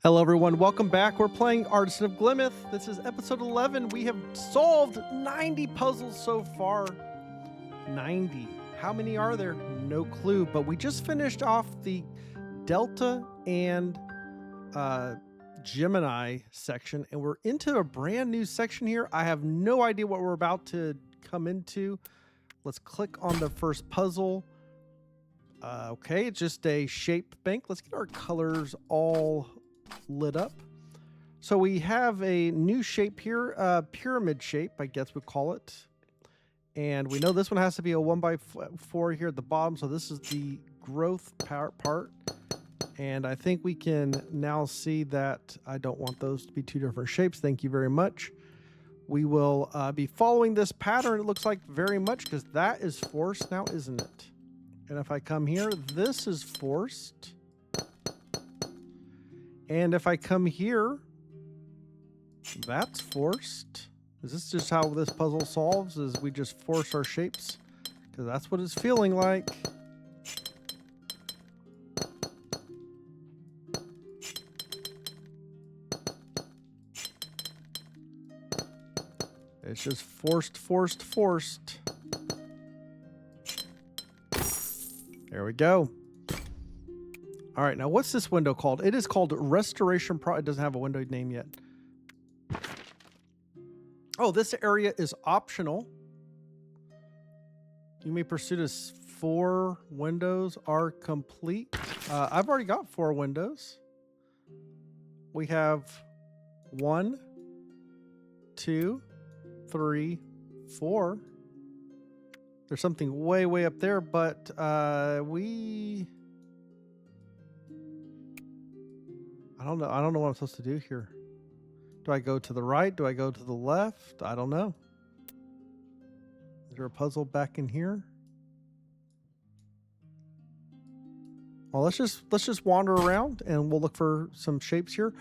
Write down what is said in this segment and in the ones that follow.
Hello everyone, welcome back. We're playing Artisan of Glimmith. This is episode 11. We have solved 90 puzzles so far. 90. How many are there? No clue, but we just finished off the Delta and Gemini section, and we're into a brand new section here. I have no idea what we're about to come into. Let's click on the first puzzle. Okay, it's just a shape bank. Let's get our colors all lit up. So we have a new shape here, pyramid shape, I guess we'd call it. And we know this one has to be a 1x4 here at the bottom. So this is the growth part. And I think we can now see that I don't want those to be two different shapes. Thank you very much. We will be following this pattern, it looks like, very much, because that is forced now, isn't it? And if I come here, this is forced. And if I come here, that's forced. Is this just how this puzzle solves? Is we just force our shapes? Because that's what it's feeling like. It's just forced. There we go. All right, now what's this window called? It is called Restoration Pro. It doesn't have a window name yet. Oh, this area is optional. You may pursue this. 4 windows are complete. I've already got 4 windows. We have 1, 2, 3, 4. There's something way up there, but I don't know what I'm supposed to do here. Do I go to the right? Do I go to the left? I don't know. Is there a puzzle back in here? Well, let's just wander around and we'll look for some shapes here.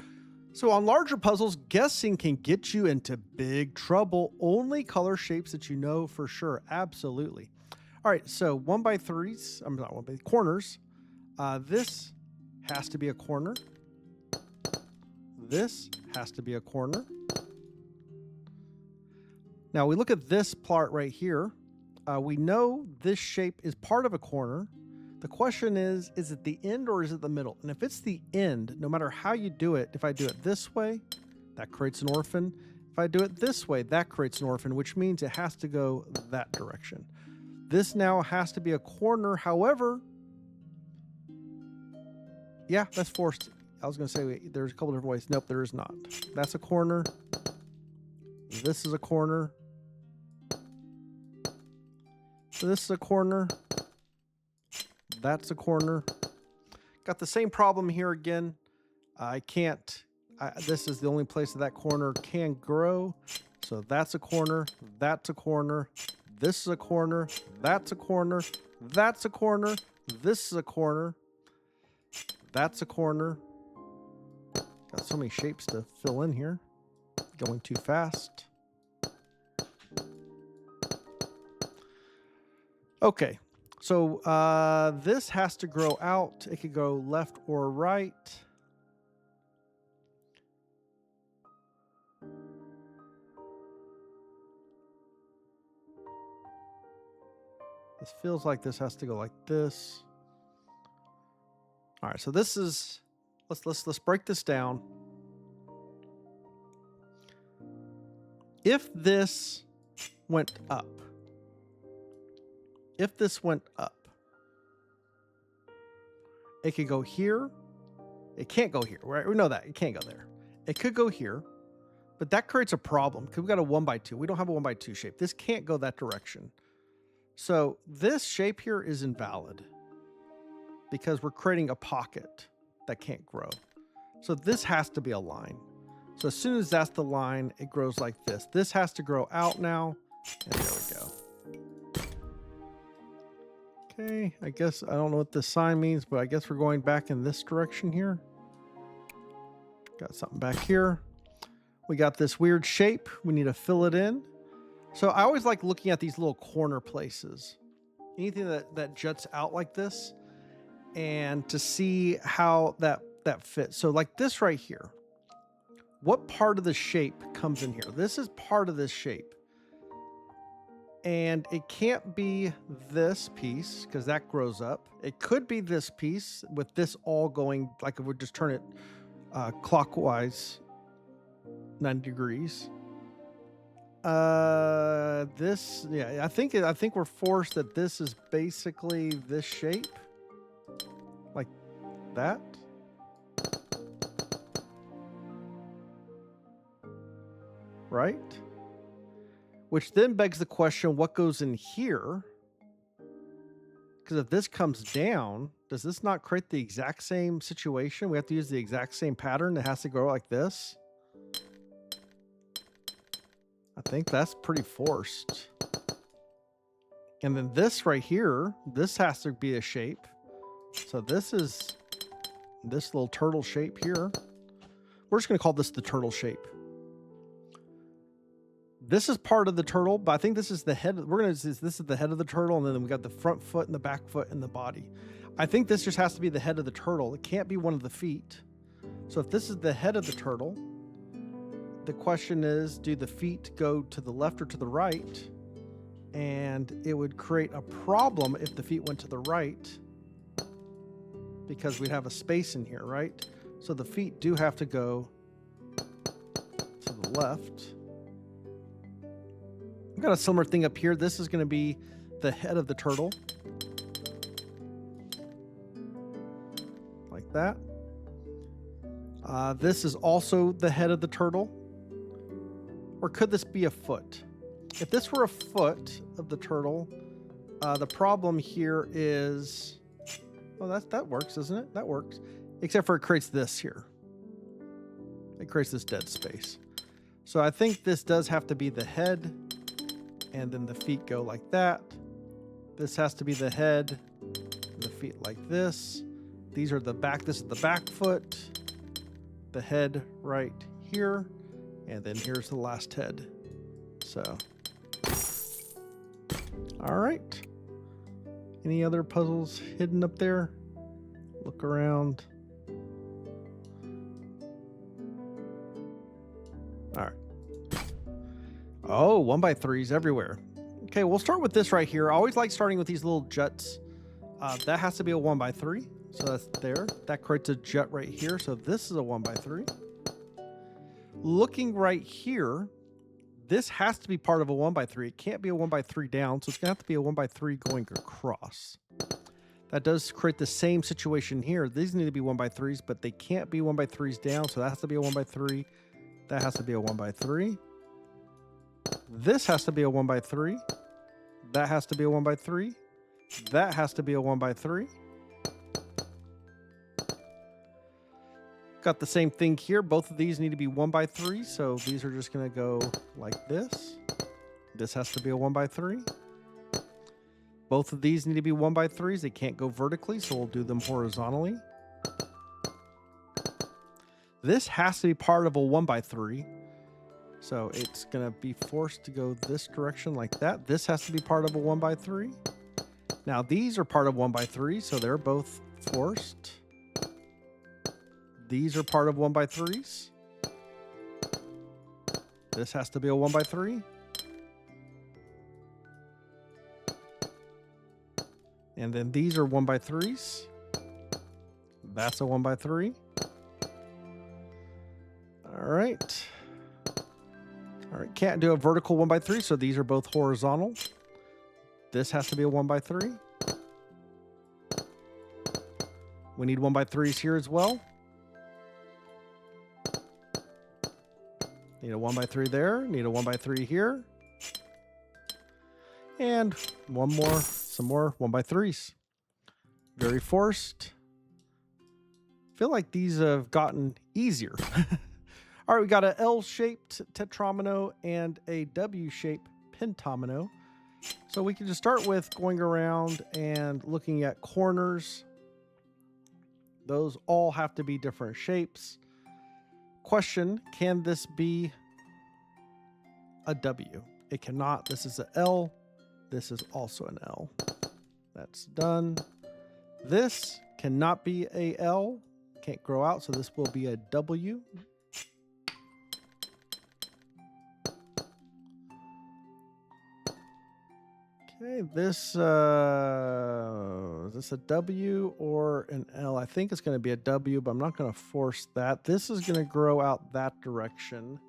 So on larger puzzles, guessing can get you into big trouble. Only color shapes that you know for sure. Absolutely. All right, so 1x3s. I'm not 1x corners. This has to be a corner. This has to be a corner. Now we look at this part right here. We know this shape is part of a corner. The question is it the end or is it the middle? And if it's the end, no matter how you do it, if I do it this way, that creates an orphan. If I do it this way, that creates an orphan, which means it has to go that direction. This now has to be a corner. However, yeah, that's forced. I was going to say, wait, there's a couple different ways. Nope, there is not. That's a corner. This is a corner. So this is a corner. That's a corner. Got the same problem here again. I can't. This is the only place that corner can grow. So that's a corner. That's a corner. This is a corner. That's a corner. That's a corner. This is a corner. That's a corner. Got so many shapes to fill in here. Going too fast. Okay, so this has to grow out. It could go left or right. This feels like this has to go like this. All right, so this is, let's break this down. If this went up, it could go here. It can't go here, right? We know that. It can't go there. It could go here, but that creates a problem because we've got a 1x2. We don't have a 1x2 shape. This can't go that direction. So this shape here is invalid because we're creating a pocket that can't grow. So this has to be a line. So as soon as that's the line, it grows like this. This has to grow out now, and there we go. Okay, I guess I don't know what this sign means, but I guess we're going back in this direction here. Got something back here. We got this weird shape. We need to fill it in. So I always like looking at these little corner places. Anything that juts out like this, and to see how that that fits. So like this right here, what part of the shape comes in here? This is part of this shape. And it can't be this piece because that grows up. It could be this piece with this all going, like if we just turn it clockwise 90 degrees. This, yeah, I think we're forced that this is basically this shape, like that. Right? Which then begs the question, what goes in here? Because if this comes down, does this not create the exact same situation? We have to use the exact same pattern that has to go like this. I think that's pretty forced. And then this right here, this has to be a shape. So this is this little turtle shape here. We're just going to call this the turtle shape. This is part of the turtle, but I think this is the head. This is the head of the turtle, and then we got the front foot and the back foot and the body. I think this just has to be the head of the turtle. It can't be one of the feet. So if this is the head of the turtle, the question is, do the feet go to the left or to the right? And it would create a problem if the feet went to the right, because we'd have a space in here, right? So the feet do have to go to the left. I've got a similar thing up here. This is going to be the head of the turtle. Like that. This is also the head of the turtle. Or could this be a foot? If this were a foot of the turtle, the problem here is... Oh, that works, doesn't it? That works. Except for it creates this here. It creates this dead space. So I think this does have to be the head. And then the feet go like that. This has to be the head, the feet like this. These are the back. This is the back foot, the head right here, and then here's the last head. So, all right. Any other puzzles hidden up there? Look around. All right. Oh, 1x3s everywhere. Okay, we'll start with this right here. I always like starting with these little juts. That has to be a 1x3. So that's there. That creates a jut right here. So this is a 1x3. Looking right here, this has to be part of a 1x3. It can't be a 1x3 down, so it's going to have to be a 1x3 going across. That does create the same situation here. These need to be 1x3s, but they can't be 1x3s down, so that has to be a 1x3. That has to be a 1x3. This has to be a 1x3. That has to be a 1x3. That has to be a 1x3. Got the same thing here. Both of these need to be 1x3, so these are just going to go like this. This has to be a 1x3. Both of these need to be 1x3s. They can't go vertically, so we'll do them horizontally. This has to be part of a 1x3. So it's going to be forced to go this direction like that. This has to be part of a 1x3. Now these are part of 1x3, so they're both forced. These are part of 1x3s. This has to be a 1x3. And then these are 1x3s. That's a 1x3. All right. All right, can't do a vertical 1x3, so these are both horizontal. This has to be a 1x3. We need 1x3s here as well. Need a 1x3 there. Need a 1x3 here. And one more, some more 1x3s. Very forced. Feel like these have gotten easier. All right, we got an L-shaped tetromino and a W-shaped pentomino. So we can just start with going around and looking at corners. Those all have to be different shapes. Question, can this be a W? It cannot. This is an L. This is also an L. That's done. This cannot be a L. can't grow out, so this will be a W. Okay, this is this a W or an L? I think it's going to be a W, but I'm not going to force that. This is going to grow out that direction.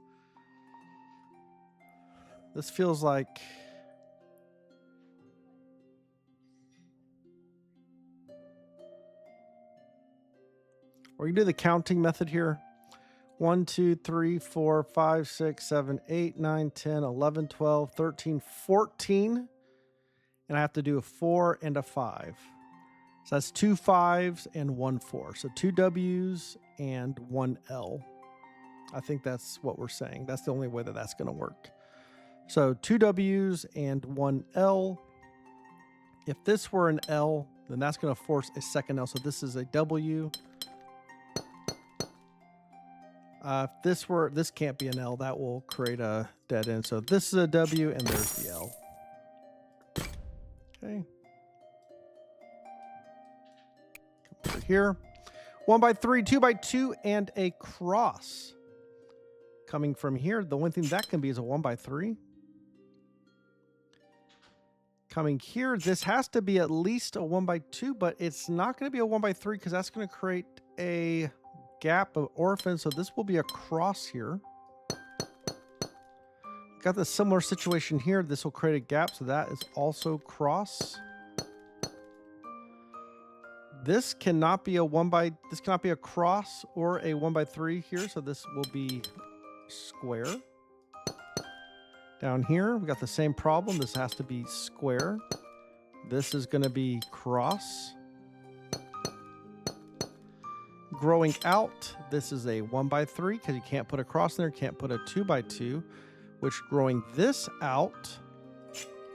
This feels like... We're going to do the counting method here. 1, 2, 3, 4, 5, 6, 7, 8, 9, 10, 11, 12, 13, 14. And I have to do a 4 and a 5. So that's 2 5s and 1 4. So 2 W's and 1 L. I think that's what we're saying. That's the only way that that's going to work. So 2 W's and 1 L. If this were an L, then that's going to force a second L. So this is a W. If this can't be an L, that will create a dead end. So this is a W and there's the L. Okay. Come over here. 1 by 3, 2 by 2, and a cross. Coming from here, the only thing that can be is a 1 by 3. Coming here, this has to be at least a 1 by 2, but it's not going to be a 1 by 3 because that's going to create a gap of orphan. So this will be a cross here. Got the similar situation here. This will create a gap, so that is also cross. This cannot be a this cannot be a cross or a 1 by 3 here, so this will be square. Down here, we got the same problem. This has to be square. This is going to be cross. Growing out, this is a 1 by 3 because you can't put a cross in there, can't put a 2 by 2. Which growing this out,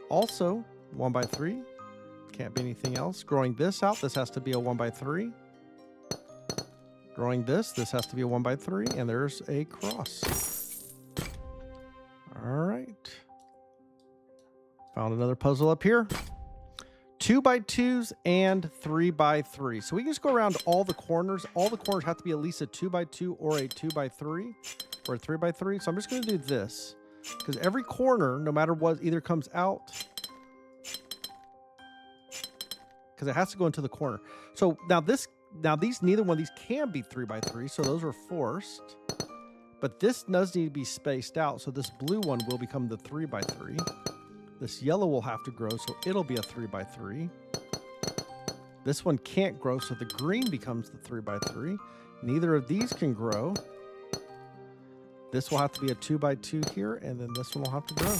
also 1 by 3. Can't be anything else. Growing this out, this has to be a 1 by 3. Growing this has to be a 1 by 3, and there's a cross. All right. Found another puzzle up here. 2 by 2s and 3 by 3. So we can just go around all the corners. All the corners have to be at least a 2 by 2 or a 2 by 3 or a 3 by 3. So I'm just going to do this. Because every corner, no matter what, either comes out, because it has to go into the corner. So now neither one of these can be 3 by 3, so those are forced. But this does need to be spaced out, so this blue one will become the 3 by 3. This yellow will have to grow, so it'll be a 3 by 3. This one can't grow, so the green becomes the 3 by 3. Neither of these can grow. This will have to be a 2 by 2 here, and then this one will have to grow.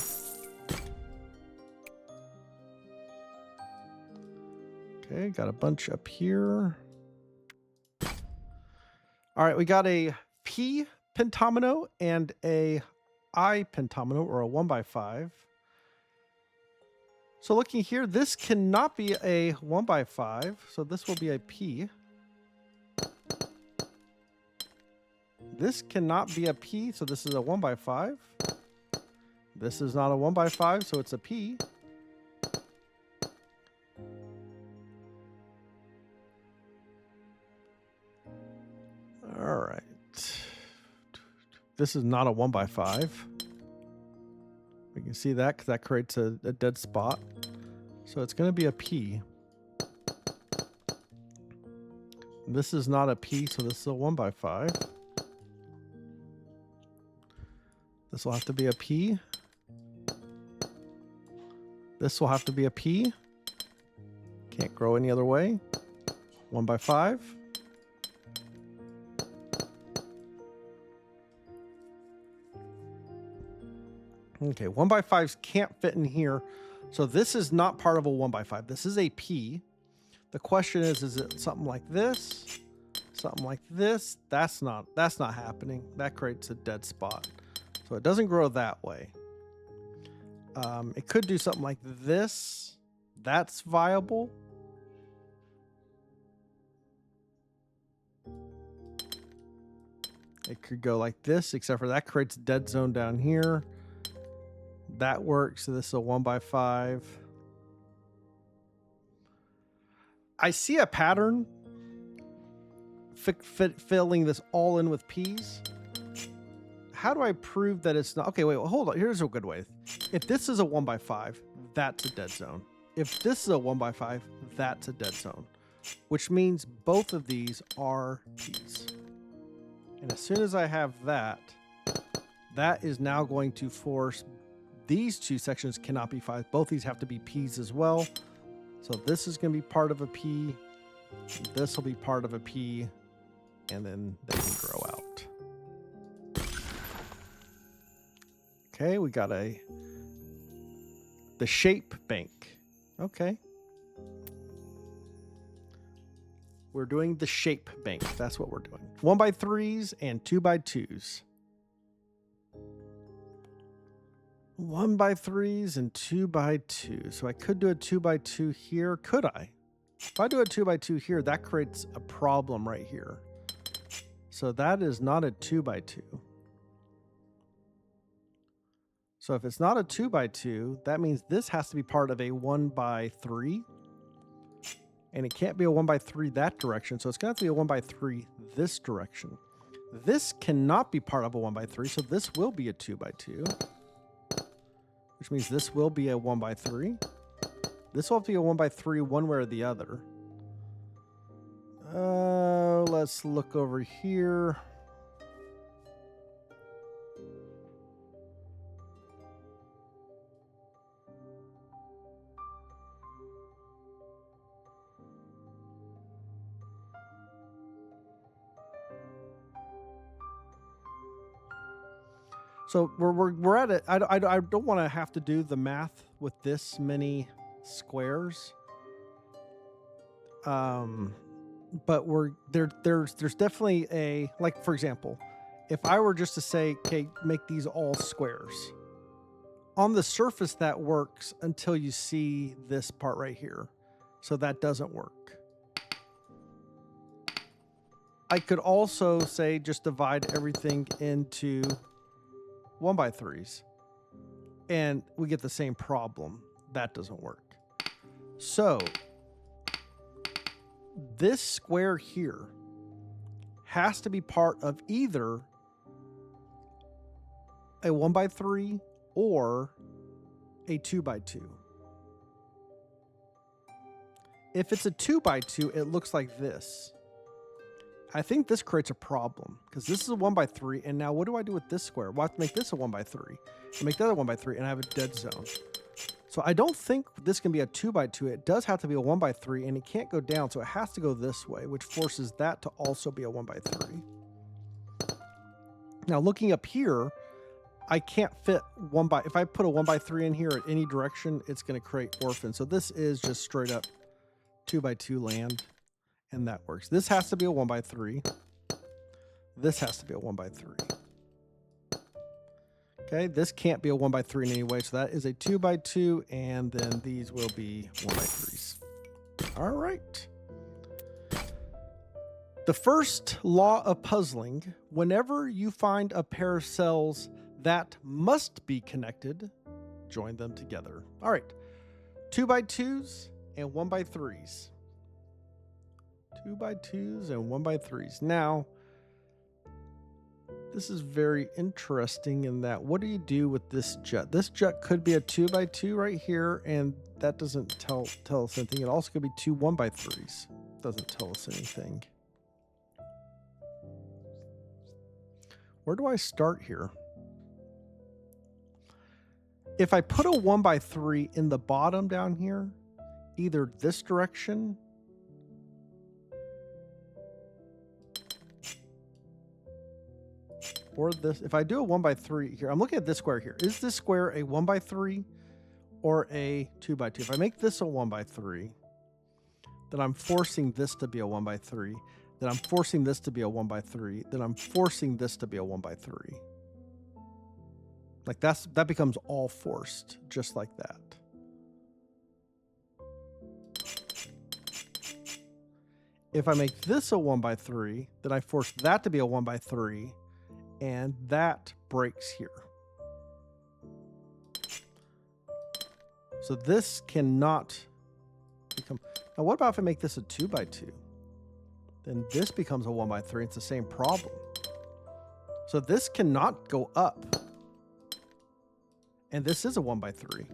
Okay, got a bunch up here. All right, we got a P pentomino and a I pentomino, or a 1 by 5. So looking here, this cannot be a 1 by 5, so this will be a P. This cannot be a P, so this is a 1 by 5. This is not a 1 by 5, so it's a P. All right. This is not a 1 by 5. We can see that because that creates a dead spot. So it's going to be a P. This is not a P, so this is a 1 by 5. This will have to be a P. This will have to be a P. Can't grow any other way. 1 by 5. Okay, 1 by 5s can't fit in here. So this is not part of a 1 by 5. This is a P. The question is it something like this? Something like this? That's not happening. That creates a dead spot. So it doesn't grow that way. It could do something like this. That's viable. It could go like this, except for that creates a dead zone down here. That works. So this is a 1 by 5. I see a pattern filling this all in with P's. How do I prove that it's not? Okay, wait, well, hold on. Here's a good way. If this is a 1x5, that's a dead zone. If this is a 1x5, that's a dead zone, which means both of these are P's. And as soon as I have that, that is now going to force these two sections cannot be 5. Both these have to be P's as well. So this is going to be part of a P. This will be part of a P. And then they can grow out. Okay, we got the shape bank. Okay. We're doing the shape bank. That's what we're doing. 1x3s and 2x2s. 1x3s and 2x2s. So I could do a 2x2 here. Could I? If I do a 2x2 here, that creates a problem right here. So that is not a 2x2. So if it's not a 2x2, that means this has to be part of a 1x3. And it can't be a 1x3 that direction. So it's going to have to be a 1x3 this direction. This cannot be part of a 1x3. So this will be a 2x2. Which means this will be a 1x3. This will have to be a 1x3 one way or the other. Let's look over here. So we're at it. I don't want to have to do the math with this many squares. But there's definitely a, like, for example, if I were just to say, okay, make these all squares. On the surface that works until you see this part right here. So that doesn't work. I could also say just divide everything into 1x3s. And we get the same problem. That doesn't work. So this square here has to be part of either a 1x3 or a 2x2. If it's a 2x2, it looks like this. I think this creates a problem because this is a 1x3. And now what do I do with this square? Well, I have to make this a 1x3 and make that a 1x3 and I have a dead zone. So I don't think this can be a 2x2. It does have to be a 1x3 and it can't go down. So it has to go this way, which forces that to also be a 1x3. Now looking up here, I can't fit if I put a 1x3 in here at any direction, it's going to create orphans. So this is just straight up 2x2 land and that works. This has to be a 1x3. This has to be a 1x3. Okay, this can't be a 1x3 in any way, so that is a 2x2, and then these will be 1x3s. All right. The first law of puzzling, whenever you find a pair of cells that must be connected, join them together. All right, 2x2s and 1x3s. 2x2s and 1x3s. Now, this is very interesting in that, what do you do with this jut? This jut could be a 2x2 right here, and that doesn't tell us anything. It also could be two 1x3s. Doesn't tell us anything. Where do I start here? If I put a 1x3 in the bottom down here, either this direction or this, if I do a 1x3 here, I'm looking at this square here. Is this square a 1x3 or a 2x2? If I make this a 1x3, then I'm forcing this to be a 1x3. Then I'm forcing this to be a 1x3. Then I'm forcing this to be a 1x3. Like that becomes all forced, just like that. If I make this a 1x3, then I force that to be a 1x3. And that breaks here. So this cannot become... Now what about if I make this a 2x2? then this becomes a 1 by 3. It's the same problem. So this cannot go up. And this is a 1 by 3.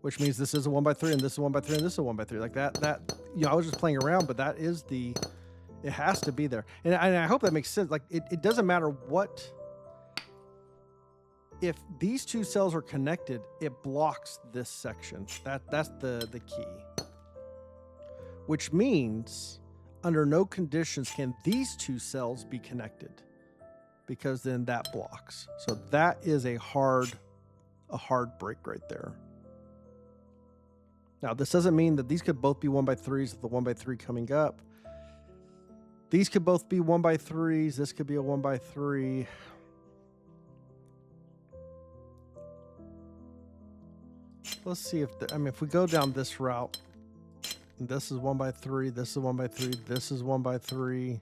Which means this is a 1 by 3 and this is a 1 by 3 and this is a 1 by 3. Like that, I was just playing around, but that is it has to be there. And I hope that makes sense. Like it doesn't matter what, if these two cells are connected, it blocks this section. That's the key. Which means under no conditions can these two cells be connected, because then that blocks. So that is a hard break right there. Now, this doesn't mean that these could both be 1 by 3s with the 1 by 3 coming up. These could both be 1 by 3s. This could be a 1 by 3. Let's see if if we go down this route, this is 1 by 3, this is 1 by 3, this is 1 by 3.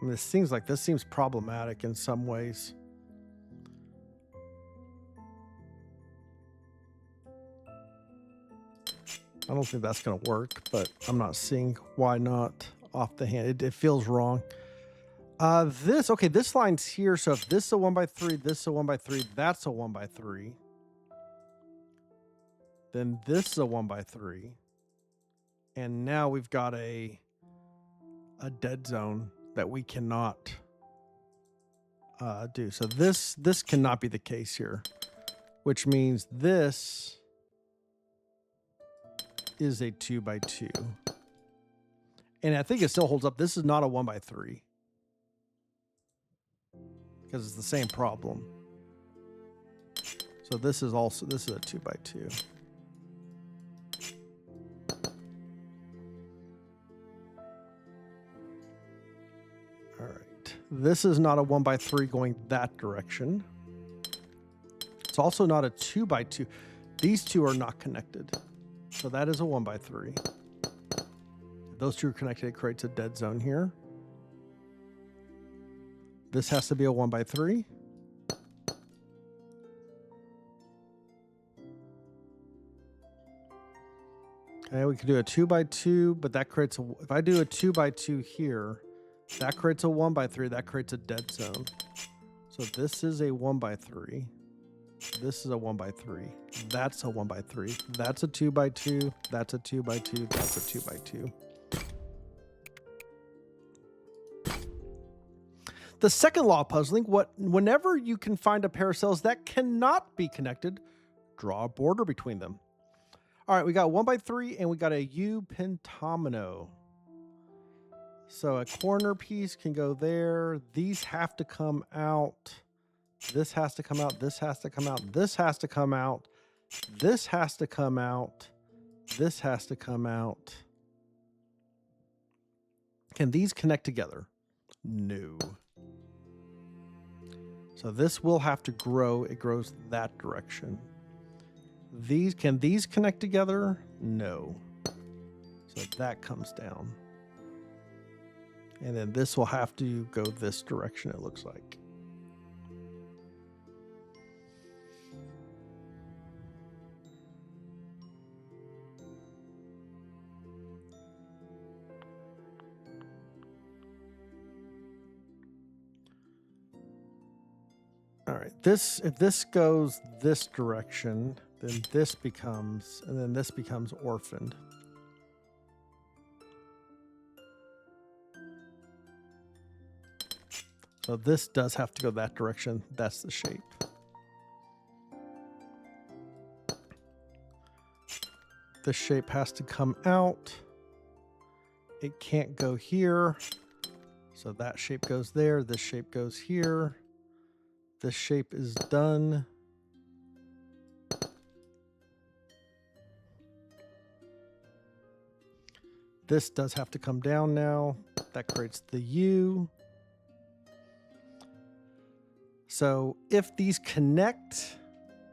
This seems problematic in some ways. I don't think that's going to work, but I'm not seeing why not off the hand. It feels wrong. This line's here. So if this is a 1 by 3, this is a 1 by 3, that's a 1 by 3. Then this is a 1 by 3. And now we've got a dead zone that we cannot do. So this cannot be the case here, which means this is a 2 by 2. And I think it still holds up. This is not a 1 by 3 because it's the same problem. So this is a 2 by 2. All right. This is not a 1 by 3 going that direction. It's also not a 2 by 2. These two are not connected. So that is a 1 by 3. If those two are connected, it creates a dead zone here. This has to be a 1 by 3. Okay, we could do a 2 by 2, but that creates if I do a 2 by 2 here, that creates a 1 by 3, that creates a dead zone. So this is a 1 by 3. This is a 1 by 3. That's a 1 by 3. That's a 2 by 2. That's a 2 by 2. That's a 2 by 2. The second law of puzzling, whenever you can find a pair of cells that cannot be connected, draw a border between them. All right, we got 1 by 3 and we got a U pentamino. So a corner piece can go there. These have to come out. This has to come out. This has to come out. This has to come out. This has to come out. This has to come out. Can these connect together? No. So this will have to grow. It grows that direction. Can these connect together? No. So that comes down. And then this will have to go this direction, it looks like. All right, if this goes this direction, then this becomes, and then this becomes orphaned. So this does have to go that direction. That's the shape. This shape has to come out. It can't go here. So that shape goes there. This shape goes here. This shape is done. This does have to come down now. That creates the U. So if these connect,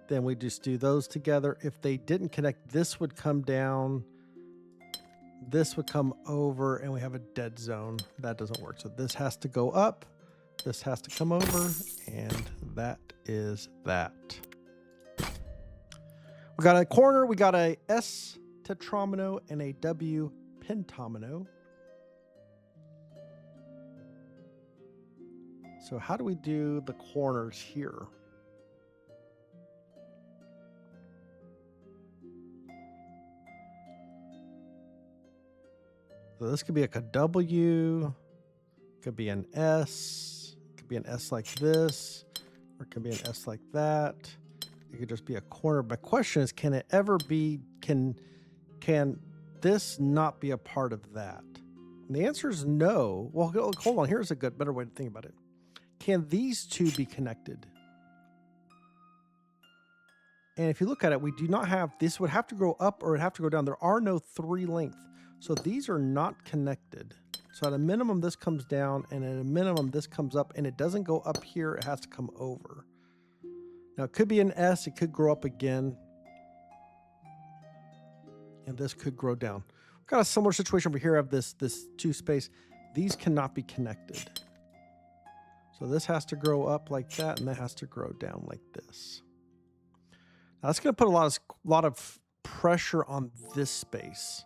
then we just do those together. If they didn't connect, this would come down. This would come over and we have a dead zone. That doesn't work. So this has to go up. This has to come over, and that is that. We got a corner, we got a S tetramino and a W pentomino. So how do we do the corners here? So this could be like a W, could be an S, could be an S like this, or it could be an S like that. It could just be a corner. My question is, can it ever be, can this not be a part of that? And the answer is no. Well, hold on. Here's a better way to think about it. Can these two be connected? And if you look at it, we do not have, this would have to go up or it'd have to go down. There are no 3 length. So these are not connected. So at a minimum, this comes down, and at a minimum, this comes up, and it doesn't go up here. It has to come over. Now it could be an S. It could grow up again. And this could grow down. We've got a similar situation over here. I have this 2 space. These cannot be connected. So this has to grow up like that, and that has to grow down like this. Now that's going to put a lot of pressure on this space,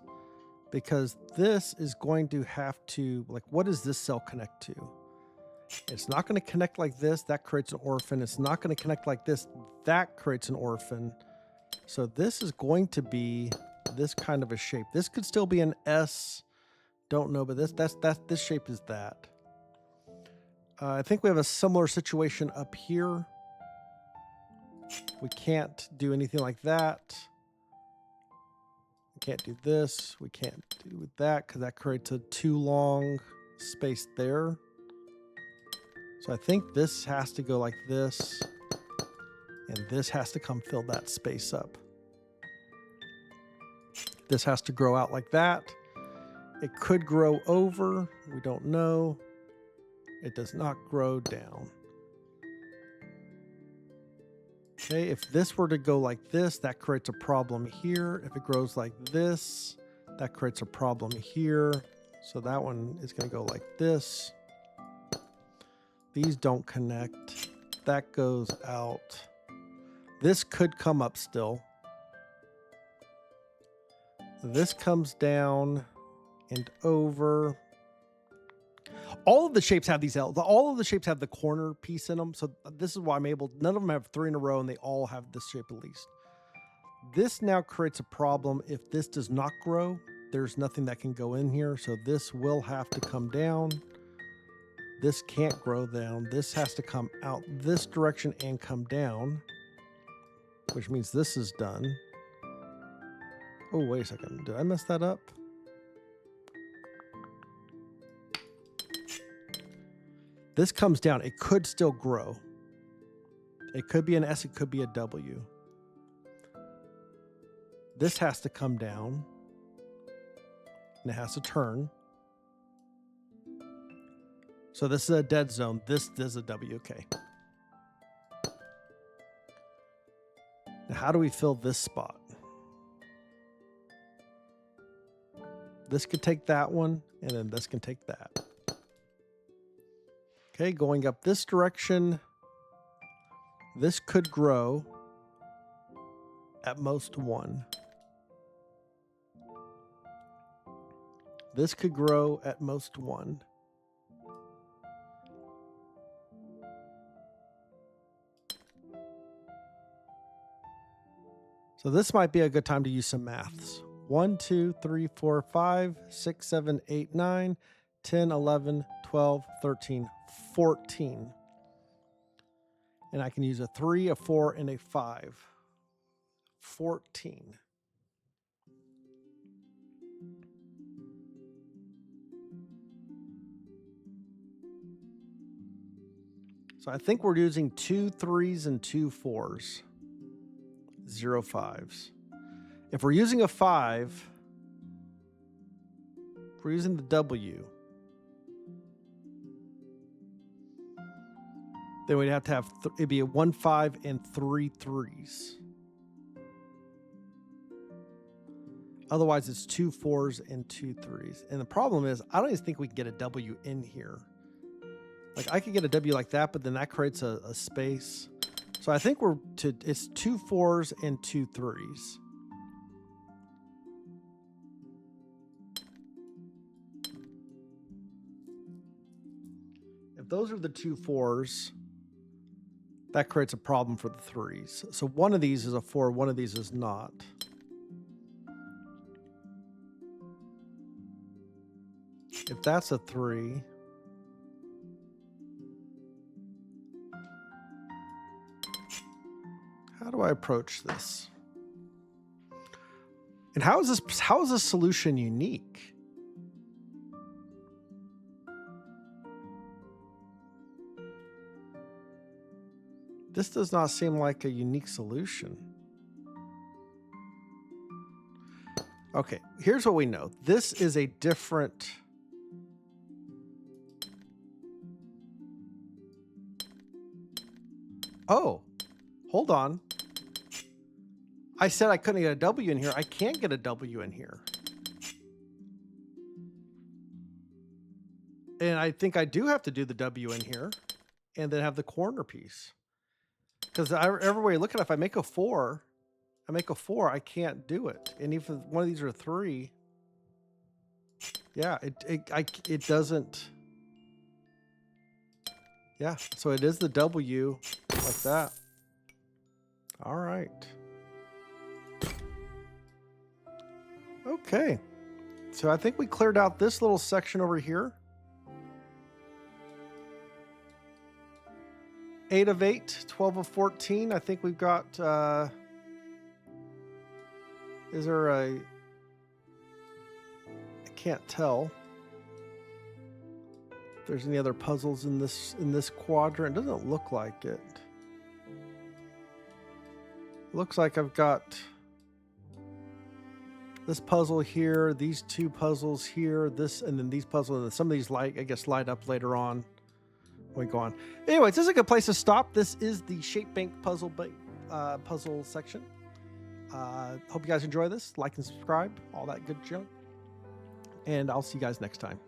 because this is going to have to, like, what does this cell connect to? It's not going to connect like this. That creates an orphan. It's not going to connect like this. That creates an orphan. So this is going to be this kind of a shape. This could still be an S. Don't know, but this shape is that. I think we have a similar situation up here. We can't do anything like that. We can't do this. We can't do that because that creates a too long space there. So I think this has to go like this, and this has to come fill that space up. This has to grow out like that. It could grow over. We don't know. It does not grow down. Okay, if this were to go like this, that creates a problem here. If it grows like this, that creates a problem here. So that one is going to go like this. These don't connect. That goes out. This could come up still. This comes down and over. All of the shapes have these L's. All of the shapes have the corner piece in them. So this is why I'm able, none of them have 3 in a row, and they all have this shape at least. This now creates a problem. If this does not grow, there's nothing that can go in here. So this will have to come down. This can't grow down. This has to come out this direction and come down, which means this is done. Oh, wait a second. Did I mess that up? This comes down. It could still grow. It could be an S. It could be a W. This has to come down. And it has to turn. So this is a dead zone. This is a W. Okay. Now how do we fill this spot? This could take that one, and then this can take that. Okay, going up this direction, this could grow at most 1. This could grow at most 1. So this might be a good time to use some maths. 1, 2, 3, 4, 5, 6, 7, 8, 9, 10, 11, 12, 13, 14. And I can use a 3, a 4, and a 5. 14. So I think we're using 2 3s and 2 4s. 0 5s. If we're using a 5, if we're using the W, then we'd have to have, it'd be a 1 5 and 3 3s. Otherwise, it's 2 4s and 2 3s. And the problem is, I don't even think we can get a W in here. Like, I could get a W like that, but then that creates a space. So I think it's 2 4s and 2 3s. If those are the two 4s, that creates a problem for the 3s. So one of these is a 4, one of these is not. If that's a 3, how do I approach this? And how is this solution unique? This does not seem like a unique solution. Okay, here's what we know. This is a different... Oh, hold on. I said I couldn't get a W in here. I can't get a W in here. And I think I do have to do the W in here and then have the corner piece. Because every way you look at it, if I make a 4, I can't do it. And if one of these are a 3, yeah, it doesn't. Yeah, so it is the W like that. All right. Okay. So I think we cleared out this little section over here. 8 of 8, 12 of 14. I think we've got, is there a, I can't tell if there's any other puzzles in this quadrant. It doesn't look like it. Looks like I've got this puzzle here, these 2 puzzles here, this, and then these puzzles, and some of these light up later on. We go on. Anyways, this is a good place to stop. This is the Shape Bank puzzle section. Hope you guys enjoy this. Like and subscribe, all that good junk. And I'll see you guys next time.